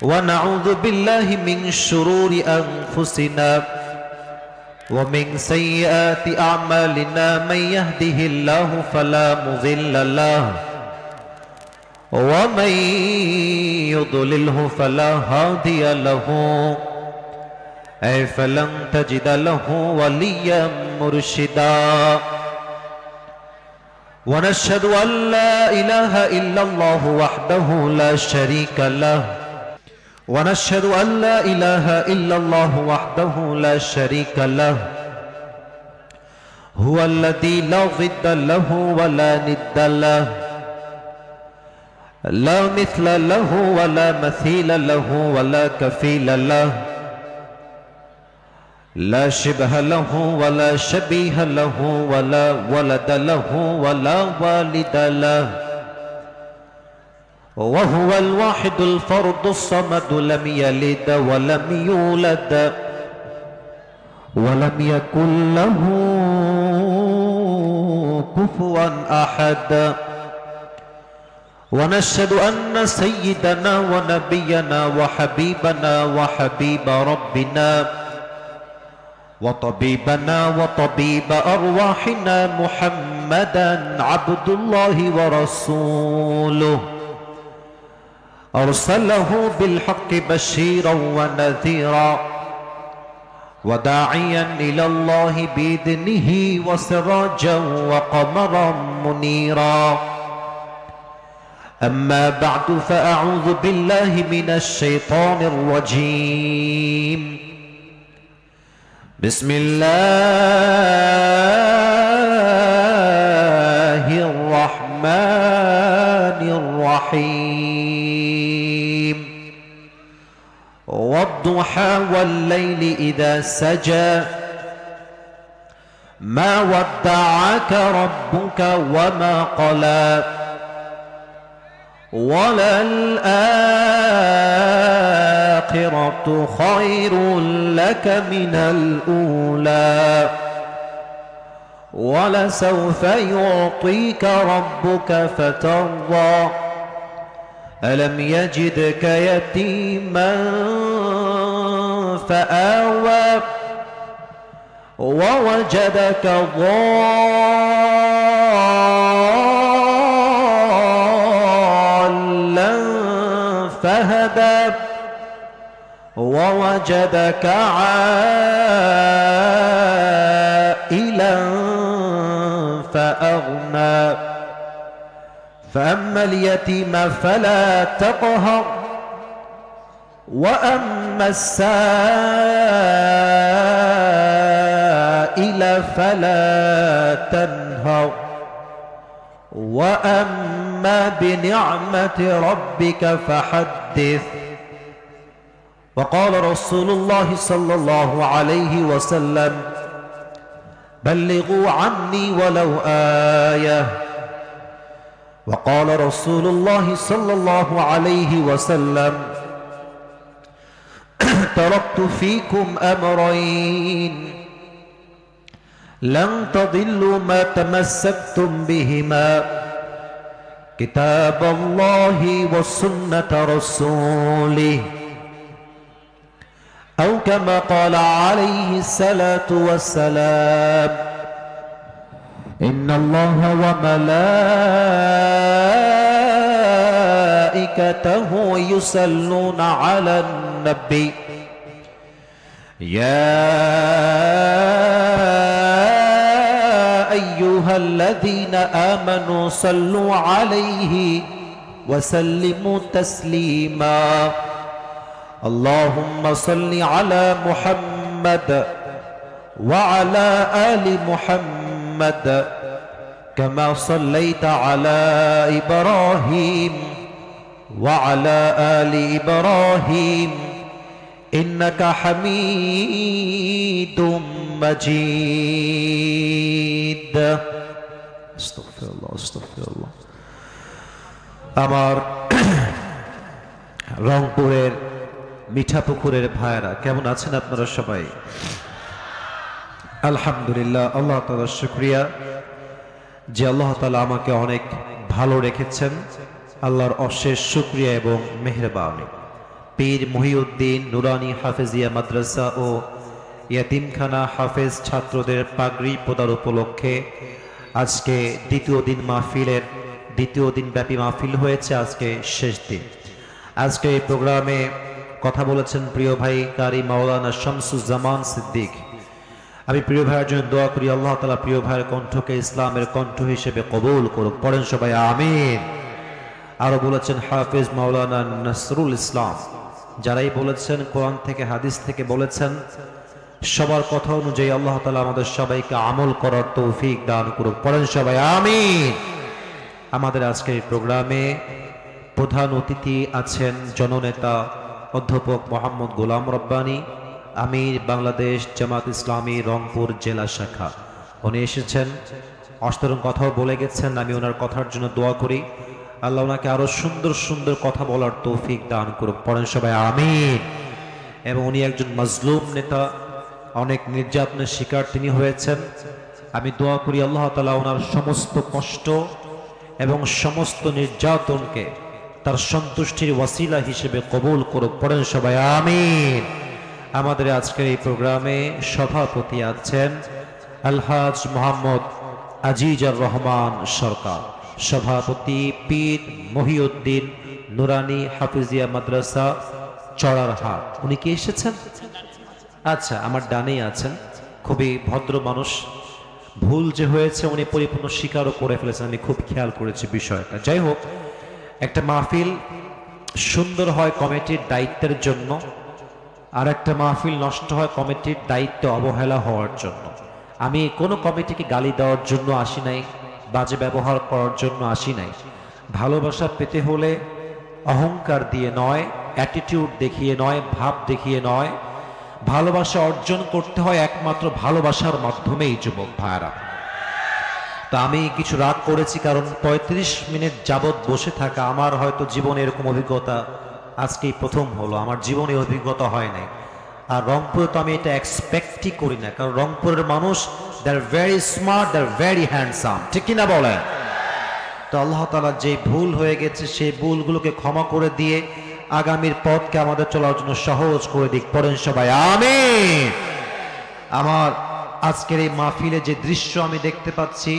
ونعوذ بالله من شرور أنفسنا ومن سيئات أعمالنا من يهده الله فلا مضل له ومن يضلله فلا هادي له فلن تجد له وليا مرشدا ونشهد أن لا إله إلا الله وحده لا شريك له ونشهد أن لا إله إلا الله وحده لا شريك له هو الذي لا ضد له ولا ند له لا مثل له ولا مثيل له ولا كفيل له لا شبه له ولا شبيه له ولا ولد له ولا والد له وهو الواحد الفرد الصمد لم يلد ولم يولد ولم يكن له كفوا أحد ونشهد أن سيدنا ونبينا وحبيبنا وحبيب ربنا وطبيبنا وطبيب أرواحنا محمدا عبد الله ورسوله أرسله بالحق بشيرا ونذيرا وداعيا إلى الله بإذنه وسراجا وقمرا منيرا أما بعد فأعوذ بالله من الشيطان الرجيم بسم الله الرحمن الرحيم والضحى والليل إذا سجى ما ودعك ربك وما قلى وللآخرة خير لك من الأولى ولسوف يعطيك ربك فترضى ألم يجدك يتيما فآوى ووجدك ضالا فهدى ووجدك عائلا فأغنى فأما اليتيم فلا تقهر وأما السائل فلا تنهر وأما بنعمة ربك فحدث وقال رسول الله صلى الله عليه وسلم بلغوا عني ولو آية وقال رسول الله صلى الله عليه وسلم تركت فيكم أمرين لن تضلوا ما تمسكتم بهما كتاب الله وسنة رسوله أو كما قال عليه الصلاة والسلام إن الله وملائكته يصلون على النبي يا أيها الذين آمنوا صلوا عليه وسلموا تسليما اللهم صل على محمد وعلى آل محمد كما صليت على إبراهيم وعلى آل إبراهيم إنك حميد مجيد استغفر الله استغفر الله আমার রংপুরের মিঠাপুকুরের ভাইরা কেমন আছেন আপনারা সবাই? আলহামদুলিল্লাহ, আল্লাহ তাআলার শুকরিয়া যে আল্লাহ তাআলা আমাকে অনেক ভালো রেখেছেন। আল্লাহর অশেষ শুকরিয়া এবং মেহেরবানি। পীর মহিউদ্দিন নুরানি হাফেজিয়া মাদ্রাসা ও ইয়াতিমখানা হাফেজ ছাত্রদের পাগড়ি প্রদান উপলক্ষে আজকে দ্বিতীয় দিন ব্যাপী মাহফিল হয়েছে। আজকে শেষ দিন। আজকে এই প্রোগ্রামে কথা বলেছেন প্রিয় ভাই কারি মাওলানা শামসুজ্জামান সিদ্দিক। আমি প্রিয় ভাইয়ের জন্য দোয়া করি, আল্লাহ তাআলা প্রিয় ভাইয়ের কণ্ঠকে ইসলামের কণ্ঠ হিসেবে কবুল করুক। পড়েন সবাই আমিন। আরো বলেছেন হাফেজ মাওলানা নসরুল ইসলাম। যারাই বলেছেন কোরআন থেকে হাদিস থেকে বলেছেন, সবার কথা অনুযায়ী আল্লাহ তাআলা আমাদের সবাইকে আমল করার তৌফিক দান করুক। পড়েন সবাই আমিন। আমাদের আজকের এই প্রোগ্রামে প্রধান অতিথি আছেন জননেতা অধ্যাপক মোহাম্মদ গোলাম রব্বানী, আমির বাংলাদেশ জামাত ইসলামী রংপুর জেলা শাখা। উনি এসেছেন, অসাধারণ কথাও বলে গেছেন। আমি ওনার কথার জন্য দোয়া করি, আল্লাহ ওনাকে আরো সুন্দর সুন্দর কথা বলার তৌফিক দান করুক। পড়েন সবাই আমিন। এবং উনি একজন মাজলুম নেতা, অনেক নির্যাতনের শিকার তিনি হয়েছেন। আমি দোয়া করি আল্লাহ তাআলা ওনার সমস্ত কষ্ট এবং সমস্ত নির্যাতনকে তার সন্তুষ্টির ওয়াসিলা হিসেবে কবুল করুক। পড়েন সবাই আমিন। আমাদের আজকের এই প্রোগ্রামে সভাপতি আছেন আলহাজ মোহাম্মদ আজিজার রহমান সরকার, সভাপতি পীর মহিউদ্দিন নুরানি হাফিজিয়া মাদ্রাসা চড়ারহাট। উনি কি এসেছেন? আচ্ছা, আমার ডানেই আছেন, খুবই ভদ্র মানুষ। ভুল যে হয়েছে উনি পরিপূর্ণ স্বীকারও করে ফেলেছেন, আমি খুব খেয়াল করেছি বিষয়টা। যাই হোক, একটা মাহফিল সুন্দর হয় কমিটির দায়িত্বের জন্য, আর একটা মাহফিল নষ্ট হয় কমিটির দায়িত্ব অবহেলা হওয়ার জন্য। আমি কোনো কমিটিকে গালি দেওয়ার জন্য আসি নাই, বাজে ব্যবহার করার জন্য আসি নাই। ভালোবাসা পেতে হলে অহংকার দিয়ে নয়, অ্যাটিটিউড দেখিয়ে নয়, ভাব দেখিয়ে নয়। ভালোবাসা অর্জন করতে হয় একমাত্র ভালোবাসার মাধ্যমেই যুবক ভাইরা। তো আমি কিছু রাগ করেছি, কারণ ৩৫ মিনিট যাবৎ বসে থাকা আমার হয়তো জীবনে এরকম অভিজ্ঞতা আজকেই প্রথম হলো। আমার জীবনে অভিজ্ঞতা হয় নাই। আর রংপুরে তো আমি এটা এক্সপেক্টই করি না, কারণ রংপুরের মানুষ they are very smart, they are very handsome, ঠিক কিনা বলেন? তো আল্লাহ তাআলা যে ভুল হয়ে গেছে সেই ভুলগুলোকে ক্ষমা করে দিয়ে আগামীর পথকে আমাদের চলার জন্য সহজ করে দিক। পড়েন সবাই আমিন। আমার আজকের এই মাহফিলে যে দৃশ্য আমি দেখতে পাচ্ছি,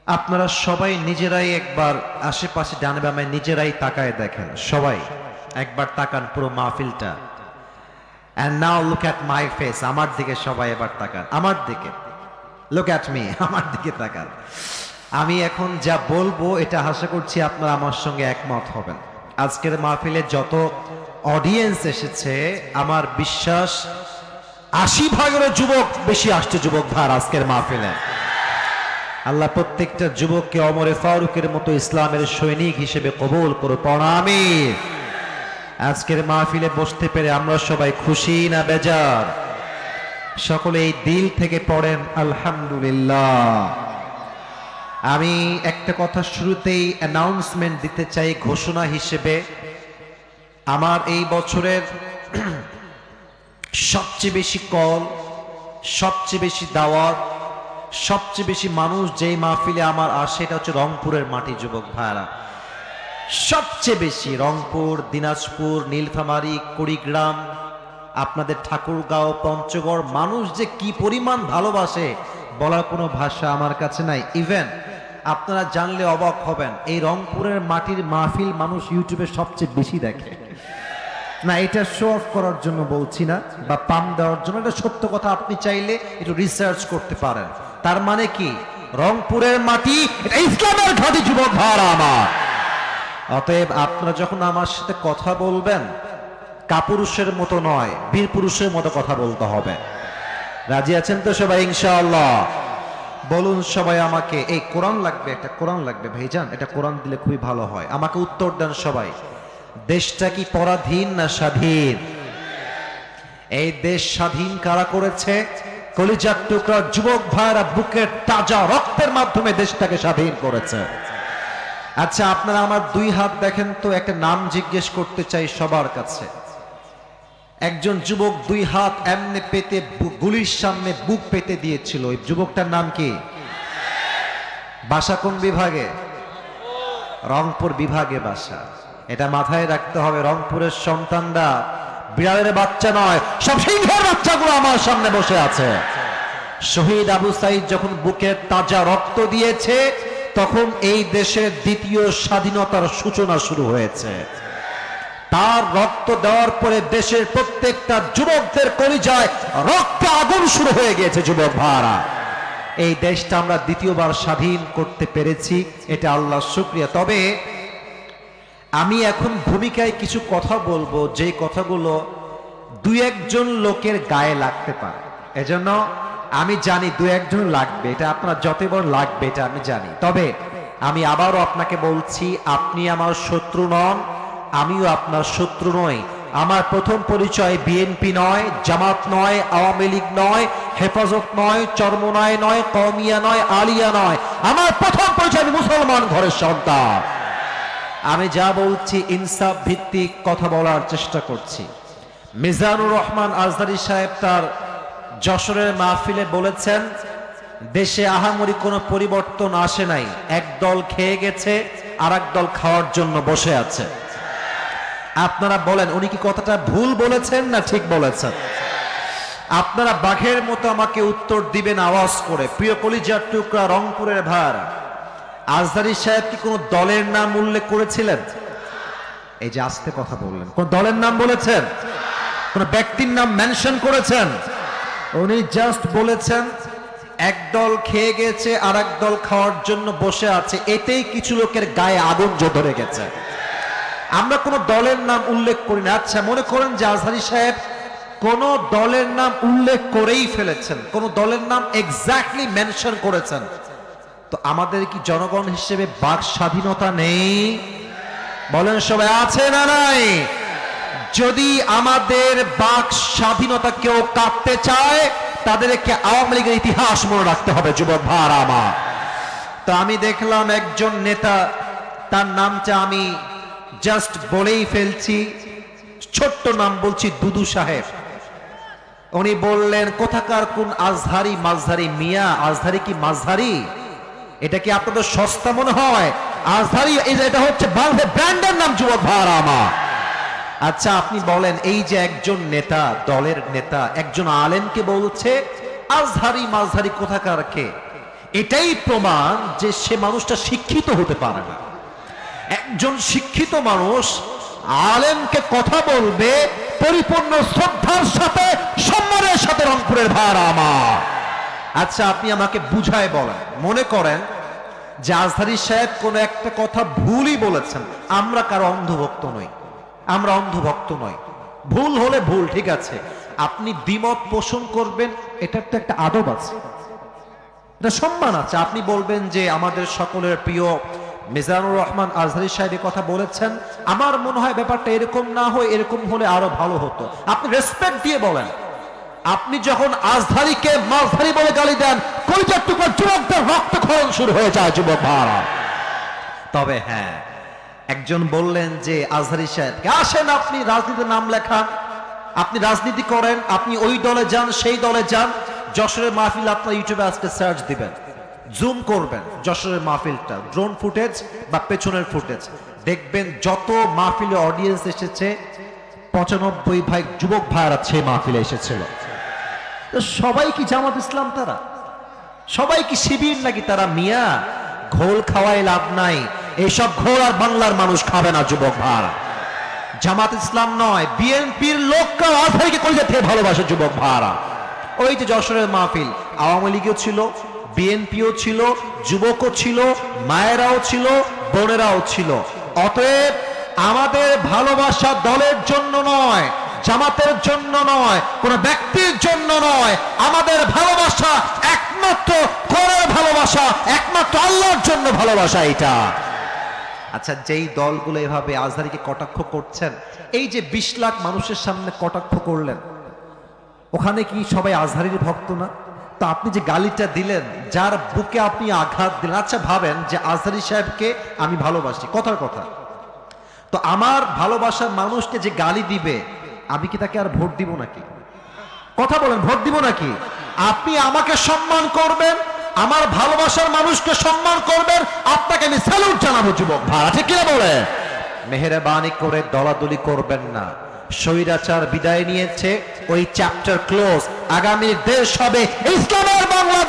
আপনারা সবাই নিজেরাই একবার আশেপাশে ডানে বামে নিজেরাই তাকায় দেখেন। সবাই একবার তাকান পুরো মাহফিলটা। And now look at my face. আমার দিকে সবাই এবার তাকান, আমার দিকে। Look at me, আমার দিকে তাকান। আমি এখন যা বলবো এটা আশা করছি আপনারা আমার সঙ্গে একমত হবেন। আজকের মাহফিলে যত অডিয়েন্স এসেছে, আমার বিশ্বাস ৮০% যুবক বেশি আসছে। যুবক ভাই আজকের মাহফিলে আল্লাহ প্রত্যেকটা যুবককে ওমরে ফারুকের মতো ইসলামের সৈনিক হিসেবে কবুল করো। আমিন। আজকের মাহফিলে বসতে পেরে আমরা সবাই খুশি না বেজার? সকলে এই দিল থেকে পড়েন আলহামদুলিল্লাহ। আমি একটা কথা শুরুতেই অ্যানাউন্সমেন্ট দিতে চাই ঘোষণা হিসেবে। আমার এই বছরের সবচেয়ে বেশি কল, সবচেয়ে বেশি দাওয়াত, সবচেয়ে বেশি মানুষ যেই মাহফিলে আমার আসে এটা হচ্ছে রংপুরের মাটি। যুবক ভাইরা সবচেয়ে বেশি রংপুর, দিনাজপুর, নীলফামারী, কুড়িগ্রাম, আপনাদের ঠাকুরগাঁও, পঞ্চগড়, মানুষ যে কি পরিমাণ ভালোবাসে বলার কোনো ভাষা আমার কাছে নাই। ইভেন আপনারা জানলে অবাক হবেন, এই রংপুরের মাটির মাহফিল মানুষ ইউটিউবে সবচেয়ে বেশি দেখে না। এটা শো অফ করার জন্য বলছি না বা পাম দেওয়ার জন্য, এটা সত্য কথা। আপনি চাইলে একটু রিসার্চ করতে পারেন। তার মানে কি, রংপুরের মাটি এটা ইসলামের ঘাঁটি। যুবক ভাইরা আমার, অতএব আপনারা যখন আমার সাথে কথা বলবেন, কাপুরুষের মতো নয়, বীর পুরুষের মতো কথা বলতে হবে। রাজি আছেন তো সবাই ইনশাআল্লাহ? বলুন সবাই আমাকে, এই কোরআন লাগবে, একটা কোরআন লাগবে ভাইজান, এটা কোরআন দিলে খুবই ভালো হয়। আমাকে উত্তর দেন সবাই, দেশটা কি পরাধীন না স্বাধীন? এই দেশ স্বাধীন কারা করেছে? কলিজার টুকরা যুবক ভাইরা বুকের তাজা রক্তের মাধ্যমে দেশটাকে স্বাধীন করেছে। আচ্ছা, আপনারা আমার দুই হাত দেখেন তো, একটা নাম জিজ্ঞেস করতে চাই সবার কাছে। একজন যুবক দুই হাত এমনি পেতে গুলির সামনে বুক পেতে দিয়েছিল, ওই যুবকটার নাম কি? বাসা কোন বিভাগে? রংপুর বিভাগে বাসা। এটা মাথায় রাখতে হবে। রংপুরের সন্তানরা বিড়ালের বাচ্চা নয়, সব সিংহের বাচ্চাগুলো আমার সামনে বসে আছে। শহীদ আবু সাইদ যখন বুকের তাজা রক্ত দিয়েছে, তখন এই দেশের দ্বিতীয় স্বাধীনতার সূচনা শুরু হয়েছে। তার রক্ত দেওয়ার পরে দেশের প্রত্যেকটা যুবকদের কলিজায় রক্ত আগুন শুরু হয়ে গিয়েছে। যুবক ভাইরা, এই দেশটা আমরা দ্বিতীয়বার স্বাধীন করতে পেরেছি, এটা আল্লাহর শুকরিয়া। তবে আমি এখন ভূমিকায় কিছু কথা বলবো, যে কথাগুলো দুই একজন লোকের গায়ে লাগতে পারে। এজন্য আমি জানি দু একজন লাগবে, এটা আপনার যতবার লাগবে এটা আমি জানি। তবে আমি আবারও আপনাকে বলছি, আপনি আমার শত্রু নন, আমিও আপনার শত্রু নই। আমার প্রথম পরিচয় বিএনপি নয়, জামাত নয়, আওয়ামী লীগ নয়, হেফাজত নয়, চরমনায় নয়, কওমিয়া নয়, আলিয়া নয়। আমার প্রথম পরিচয় আমি মুসলমান ঘরের সন্তান। আমি যা বলছি ইনসাফ ভিত্তিক কথা বলার চেষ্টা করছি। মিজানুর রহমান আজহারী সাহেব তার যশোরের মাহফিলে বলেছেন, দেশে আহামরি কোনো পরিবর্তন আসে নাই, এক দল খেয়ে গেছে আর এক দল খাওয়ার জন্য বসে আছে। আপনারা বলেন উনি কি কথাটা ভুল বলেছেন না ঠিক বলেছেন? আপনারা বাঘের মতো আমাকে উত্তর দিবেন আওয়াজ করে। প্রিয় কলিজার টুকরা রংপুরের ভাইরা, আজহারী সাহেব কি কোন দলের নাম উল্লেখ করেছিলেন? এই যে আস্তে কথা বললেন, কোন দলের নাম বলেছেন? কোন ব্যক্তির নাম মেনশন করেছেন? উনি জাস্ট বলেছেন এক দল খেয়ে গেছে আর এক দল খাওয়ার জন্য বসে আছে, এতেই কিছু লোকের গায়ে আগুন ধরে গেছে। আমরা কোন দলের নাম উল্লেখ করি না। আচ্ছা, মনে করেন যে আজহারী সাহেব কোন দলের নাম উল্লেখ করেই ফেলেছেন, কোন দলের নাম এক্স্যাক্টলি মেনশন করেছেন, তো আমাদের কি জনগণ হিসেবে বাক স্বাধীনতা নেই? বলেন সবাই, আছে না নাই? যদি আমাদের বাক স্বাধীনতা কেউ কাটতে চায়, তাদেরকে আওয়ামী লীগের ইতিহাস মনে রাখতে হবে। যুবক ভাইরা আমার, তো আমি দেখলাম একজন নেতা, তার নামটা আমি জাস্ট বলেই ফেলছি, ছোট্ট নাম বলছি, দুদু সাহেব। উনি বললেন কোথাকার কোন আজহারি মাঝহারি। মিয়া, আজহারি কি মাঝহারি? এটা কি আপনাদের সস্তা মনে হয়? আজহারি এটা হচ্ছে বাংলাদেশের ব্র্যান্ডের নাম। যুবক ভাইরা আমার, আচ্ছা আপনি বলেন, এই যে একজন নেতা, দলের নেতা, একজন আলেমকে বলছে আজহারি মাঝহারি কোথাকার কে, এটাই প্রমাণ যে সে মানুষটা শিক্ষিত হতে পারে না। একজন শিক্ষিত মানুষ আলেমকে কথা বলবে পরিপূর্ণ শ্রদ্ধার সাথে, সম্মানের সাথে। রংপুরের ভাইরা আমার, আচ্ছা আপনি আমাকে বুঝায় বলেন, মনে করেন যে আজহারী সাহেব কোন একটা কথা ভুলই বলেছেন, আমরা কারো অন্ধভক্ত নই, আমরা অন্ধভক্ত নই। ভুল হলে ভুল, ঠিক আছে, আপনি দ্বিমত পোষণ করবেন, এটার তো একটা আদব আছে, এটা সম্মান আছে। আপনি বলবেন যে আমাদের সকলের প্রিয় মিজানুর রহমান আজহারী সাহেব কথা বলেছেন, আমার মনে হয় ব্যাপারটা এরকম না হয়, এরকম হলে আরো ভালো হতো। আপনি রেসপেক্ট দিয়ে বলেন। আপনি যখন আজহারীকে মাঝহারি বলে গালি দেন, কলিজার টুকরা যুবকদের রক্তক্ষরণ শুরু হয়ে যায়। যুবক ভাইরা, তবে হ্যাঁ, একজন বললেন যে আজহারী সাহেবকে, আসেন আপনি রাজনীতিতে নাম লেখান, আপনি রাজনীতি করেন, আপনি ওই দলে যান, সেই দলে যান। যশোরের মাহফিল আপনার ইউটিউবে আজকে সার্চ দিবেন, জুম করবেন যশোরের মাহফিলটা, ড্রোন ফুটেজ বা পেছনের ফুটেজ দেখবেন, যত মাহফিলে অডিয়েন্স এসেছে 95 যুবক ভাইরা সেই মাহফিলে এসেছিল। সবাই কি জামাত ইসলাম? তারা সবাই কি শিবির নাকি? তারা মিয়া, ঘোল খাওয়াই লাভ নাই, এইসব ঘোল আর বাংলার মানুষ খাবে না। যুবক ভাইরা, জামাত ইসলাম নয়, বিএনপির লোকরা আজহারীকে কলিজা থেকে ভালোবাসে। যুবক ভাইরা, ওই যে যশোরের মাহফিল, আওয়ামী লীগও ছিল, বিএনপিও ছিল, যুবকও ছিল, মায়েরাও ছিল, বোনেরাও ছিল। অতএব আমাদের ভালোবাসা দলের জন্য নয়, জামাতের জন্য নয়, কোন ব্যক্তির জন্য নয়। আমাদের ভালোবাসা একমাত্র করে ভালোবাসা, একমাত্র আল্লাহর জন্য ভালোবাসা এটা। আচ্ছা, যেই দলগুলো এভাবে আজহারীকে কটাক্ষ করছেন, এই যে 20 লাখ মানুষের সামনে কটাক্ষ করলেন, ওখানে কি সবাই আজহারীর ভক্ত না? তো আপনি যে গালিটা দিলেন, যার বুকে আপনি আঘাত দিলেন, আচ্ছা ভাবেন যে আজহারী সাহেবকে আমি ভালোবাসি, কথার কথা, তো আমার ভালোবাসার মানুষকে যে গালি দিবে, আমি কি তাকে আর ভোট দিব নাকি? কথা বলেন, ভোট দিব নাকি? আপনি আমাকে সম্মান করবেন, আমার ভালোবাসার মানুষকে সম্মান করবেন, আপনাকে আমি স্যালুট জানাবো। যুবক ভাইরা, ঠিক কিনা বলে? মেহেরবানি করে দলাদলি করবেন না। স্বৈরাচার বিদায় নিয়েছে, ওই চ্যাপ্টার ক্লোজ। আগামী দেশ হবে ইসলামের বাংলাদেশ।